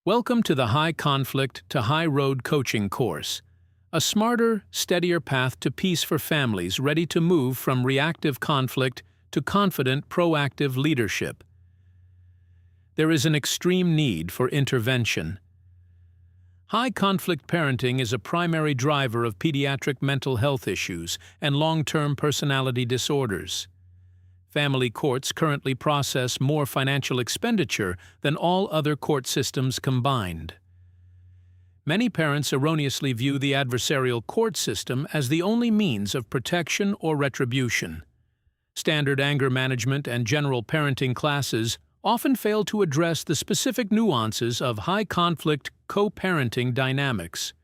Welcome to the High Conflict to High Road coaching course, a smarter, steadier path to peace for families ready to move from reactive conflict to confident, proactive leadership. There is an extreme need for intervention. High conflict parenting is a primary driver of pediatric mental health issues and long-term personality disorders. Family courts currently process more financial expenditure than all other court systems combined. Many parents erroneously view the adversarial court system as the only means of protection or retribution. Standard anger management and general parenting classes often fail to address the specific nuances of high-conflict co-parenting dynamics.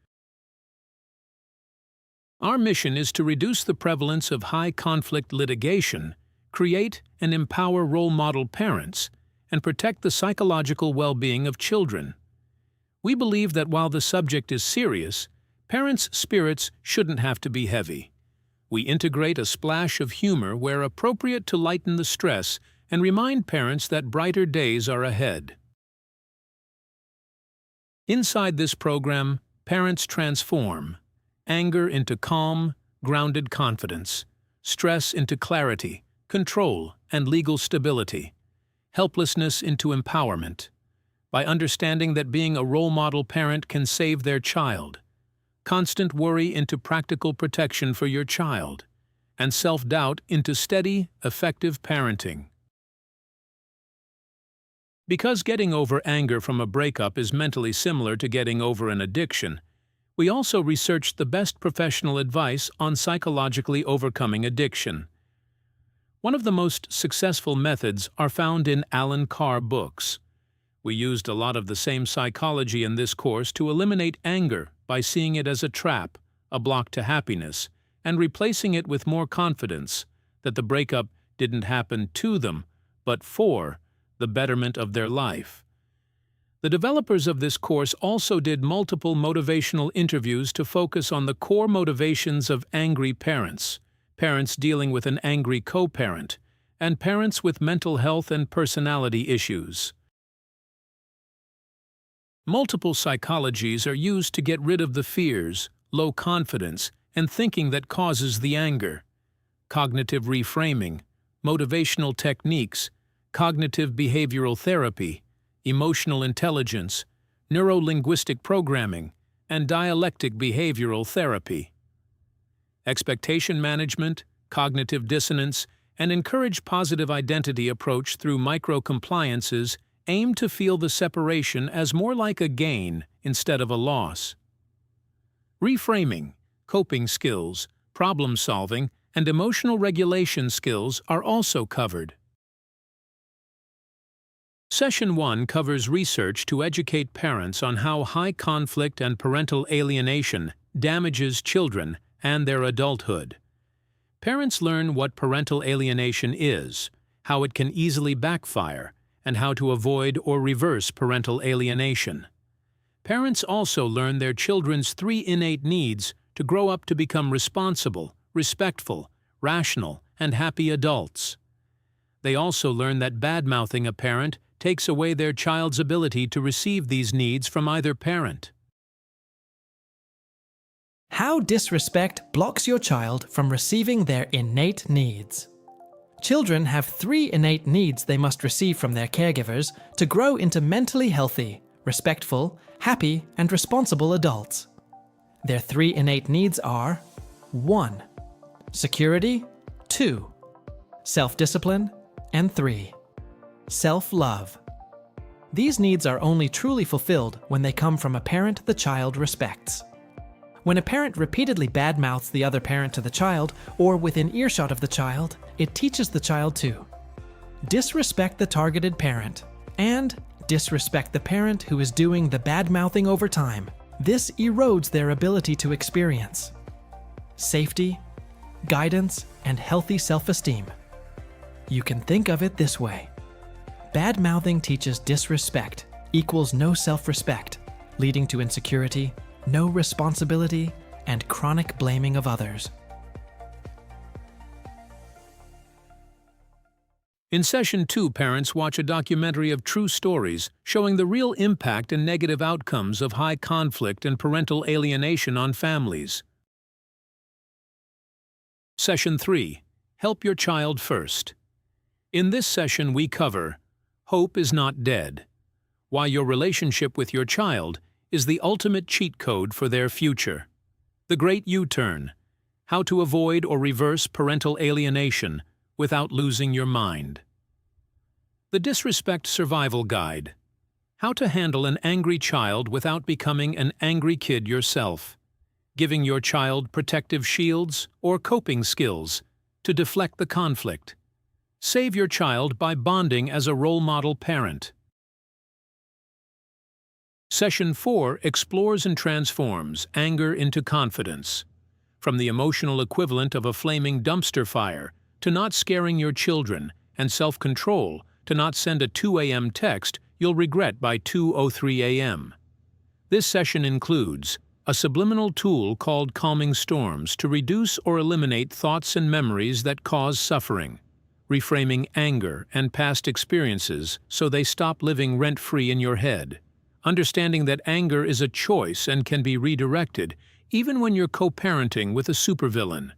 Our mission is to reduce the prevalence of high-conflict litigation, create and empower role model parents, and protect the psychological well-being of children. We believe that while the subject is serious, parents' spirits shouldn't have to be heavy. We integrate a splash of humor where appropriate to lighten the stress and remind parents that brighter days are ahead. Inside this program, parents transform anger into calm, grounded confidence, stress into clarity, control, and legal stability, helplessness into empowerment, by understanding that being a role model parent can save their child, constant worry into practical protection for your child, and self-doubt into steady, effective parenting. Because getting over anger from a breakup is mentally similar to getting over an addiction, we also researched the best professional advice on psychologically overcoming addiction. One of the most successful methods are found in Alan Carr books. We used a lot of the same psychology in this course to eliminate anger by seeing it as a trap, a block to happiness, and replacing it with more confidence that the breakup didn't happen to them, but for the betterment of their life. The developers of this course also did multiple motivational interviews to focus on the core motivations of angry parents, parents dealing with an angry co-parent, and parents with mental health and personality issues. Multiple psychologies are used to get rid of the fears, low confidence, and thinking that causes the anger. Cognitive reframing, motivational techniques, cognitive behavioral therapy, emotional intelligence, neuro-linguistic programming, and dialectic behavioral therapy. Expectation management, cognitive dissonance, and encourage positive identity approach through micro-compliances aim to feel the separation as more like a gain instead of a loss. Reframing, coping skills, problem-solving, and emotional regulation skills are also covered. Session 1 covers research to educate parents on how high conflict and parental alienation damages children and their adulthood. Parents learn what parental alienation is, how it can easily backfire, and how to avoid or reverse parental alienation. Parents also learn their children's 3 innate needs to grow up to become responsible, respectful, rational, and happy adults. They also learn that bad-mouthing a parent takes away their child's ability to receive these needs from either parent. How disrespect blocks your child from receiving their innate needs. Children have 3 innate needs they must receive from their caregivers to grow into mentally healthy, respectful, happy, and responsible adults. Their 3 innate needs are 1. Security, 2. Self-discipline, and 3. Self-love. These needs are only truly fulfilled when they come from a parent the child respects. When a parent repeatedly badmouths the other parent to the child, or within earshot of the child, it teaches the child to disrespect the targeted parent and disrespect the parent who is doing the badmouthing over time. This erodes their ability to experience safety, guidance, and healthy self-esteem. You can think of it this way. Bad-mouthing teaches disrespect equals no self-respect, leading to insecurity, no responsibility, and chronic blaming of others. In Session 2, parents watch a documentary of true stories showing the real impact and negative outcomes of high conflict and parental alienation on families. Session 3. Help your child first. In this session we cover Hope is not dead. Why your relationship with your child is the ultimate cheat code for their future. The Great U-Turn. How to avoid or reverse parental alienation without losing your mind. The Disrespect Survival Guide. How to handle an angry child without becoming an angry kid yourself. Giving your child protective shields or coping skills to deflect the conflict. Save your child by bonding as a role model parent. Session 4 explores and transforms anger into confidence. From the emotional equivalent of a flaming dumpster fire to not scaring your children, and self-control to not send a 2 a.m. text you'll regret by 2:03 a.m. This session includes a subliminal tool called Calming Storms to reduce or eliminate thoughts and memories that cause suffering, reframing anger and past experiences so they stop living rent-free in your head, understanding that anger is a choice and can be redirected even when you're co-parenting with a supervillain,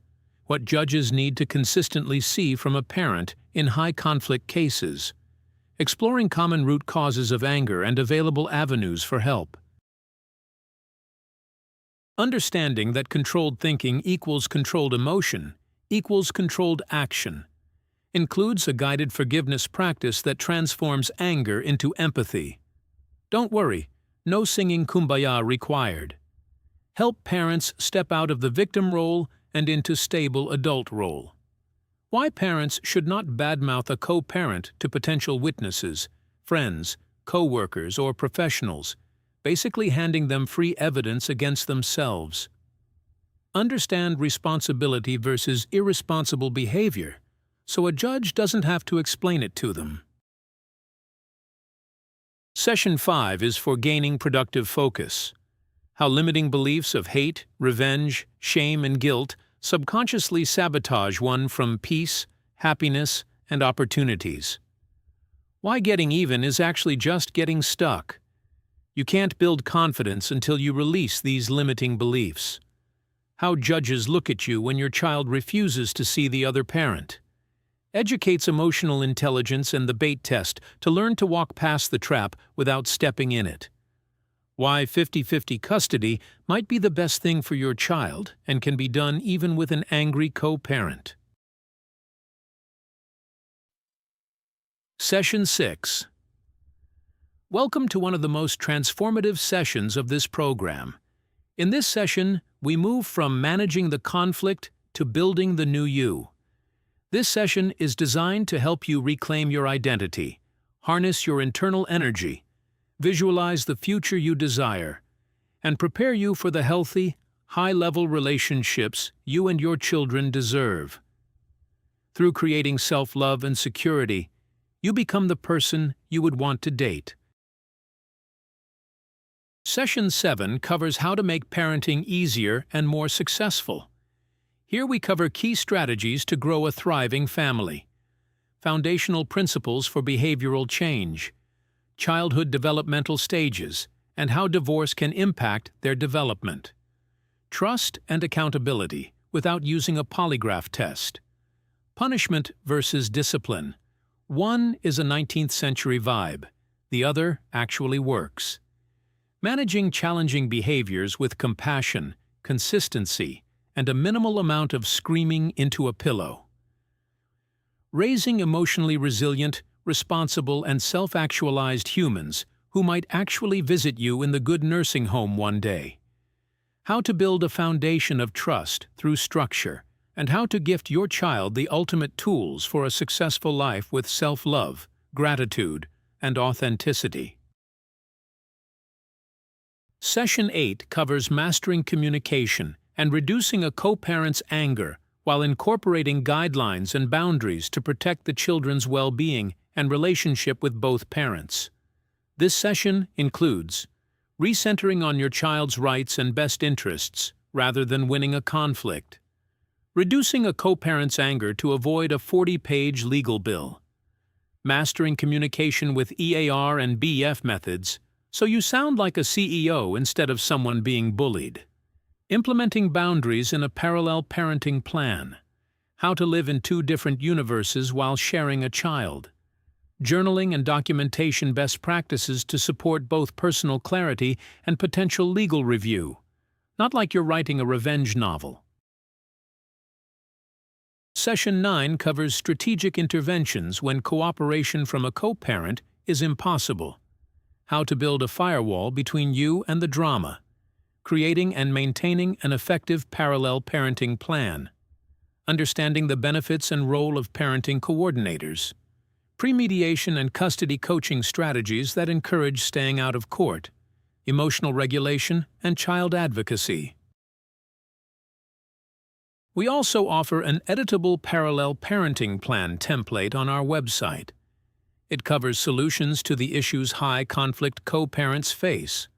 what judges need to consistently see from a parent in high-conflict cases, exploring common root causes of anger and available avenues for help. Understanding that controlled thinking equals controlled emotion equals controlled action includes a guided forgiveness practice that transforms anger into empathy. Don't worry, no singing Kumbaya required. Help parents step out of the victim role and into stable adult role. Why parents should not badmouth a co-parent to potential witnesses, friends, co-workers, or professionals, basically handing them free evidence against themselves. Understand responsibility versus irresponsible behavior, so a judge doesn't have to explain it to them. Session 5 is for gaining productive focus. How limiting beliefs of hate, revenge, shame, and guilt subconsciously sabotage one from peace, happiness, and opportunities. Why getting even is actually just getting stuck. You can't build confidence until you release these limiting beliefs. How judges look at you when your child refuses to see the other parent. Educates emotional intelligence and the bait test to learn to walk past the trap without stepping in it. Why 50-50 custody might be the best thing for your child and can be done even with an angry co-parent. Session 6. Welcome to one of the most transformative sessions of this program. In this session, we move from managing the conflict to building the new you. This session is designed to help you reclaim your identity, harness your internal energy, visualize the future you desire, and prepare you for the healthy, high-level relationships you and your children deserve. Through creating self-love and security, you become the person you would want to date. Session 7 covers how to make parenting easier and more successful. Here we cover key strategies to grow a thriving family, foundational principles for behavioral change, childhood developmental stages, and how divorce can impact their development, trust and accountability without using a polygraph test, punishment versus discipline. One is a 19th century vibe, the other actually works. Managing challenging behaviors with compassion, consistency, and a minimal amount of screaming into a pillow. Raising emotionally resilient, responsible, and self-actualized humans who might actually visit you in the good nursing home one day. How to build a foundation of trust through structure, and how to gift your child the ultimate tools for a successful life with self-love, gratitude, and authenticity. Session 8 covers mastering communication and reducing a co-parent's anger while incorporating guidelines and boundaries to protect the children's well-being and relationship with both parents. This session includes recentering on your child's rights and best interests rather than winning a conflict, reducing a co-parent's anger to avoid a 40-page legal bill, mastering communication with EAR and BF methods, so you sound like a CEO instead of someone being bullied. Implementing boundaries in a parallel parenting plan. How to live in two different universes while sharing a child. Journaling and documentation best practices to support both personal clarity and potential legal review. Not like you're writing a revenge novel. Session 9 covers strategic interventions when cooperation from a co-parent is impossible. How to build a firewall between you and the drama. Creating and maintaining an effective parallel parenting plan. Understanding the benefits and role of parenting coordinators. Pre-mediation and custody coaching strategies that encourage staying out of court. Emotional regulation and child advocacy. We also offer an editable parallel parenting plan template on our website. It covers solutions to the issues high-conflict co-parents face.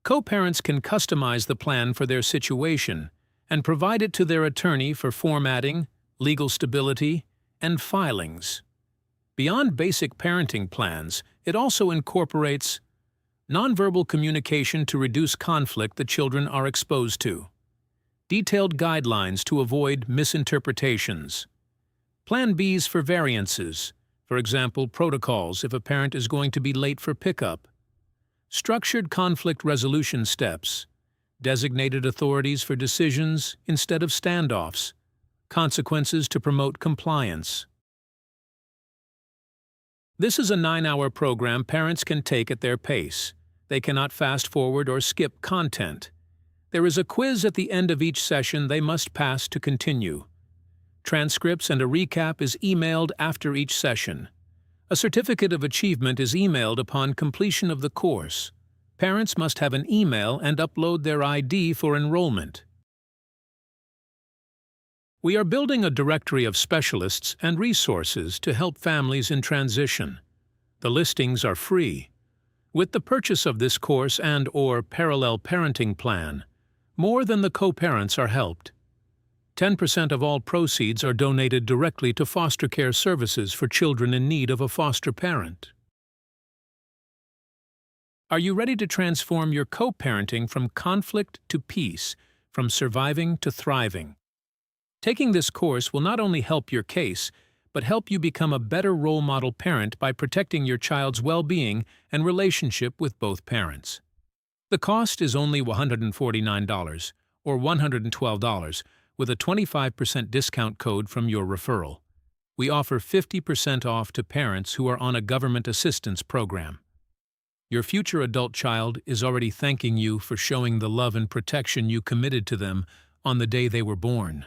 Co-parents can customize the plan for their situation and provide it to their attorney for formatting, legal stability, and filings. Beyond basic parenting plans, it also incorporates nonverbal communication to reduce conflict the children are exposed to, detailed guidelines to avoid misinterpretations, Plan Bs for variances, for example, protocols if a parent is going to be late for pickup, structured conflict resolution steps, designated authorities for decisions instead of standoffs, consequences to promote compliance. This is a 9-hour program parents can take at their pace. They cannot fast-forward or skip content. There is a quiz at the end of each session they must pass to continue. Transcripts and a recap is emailed after each session. A certificate of achievement is emailed upon completion of the course. Parents must have an email and upload their ID for enrollment. We are building a directory of specialists and resources to help families in transition. The listings are free. With the purchase of this course and/or parallel parenting plan, more than the co-parents are helped. 10% of all proceeds are donated directly to foster care services for children in need of a foster parent. Are you ready to transform your co-parenting from conflict to peace, from surviving to thriving? Taking this course will not only help your case, but help you become a better role model parent by protecting your child's well-being and relationship with both parents. The cost is only $149 or $112 with a 25% discount code from your referral. We offer 50% off to parents who are on a government assistance program. Your future adult child is already thanking you for showing the love and protection you committed to them on the day they were born.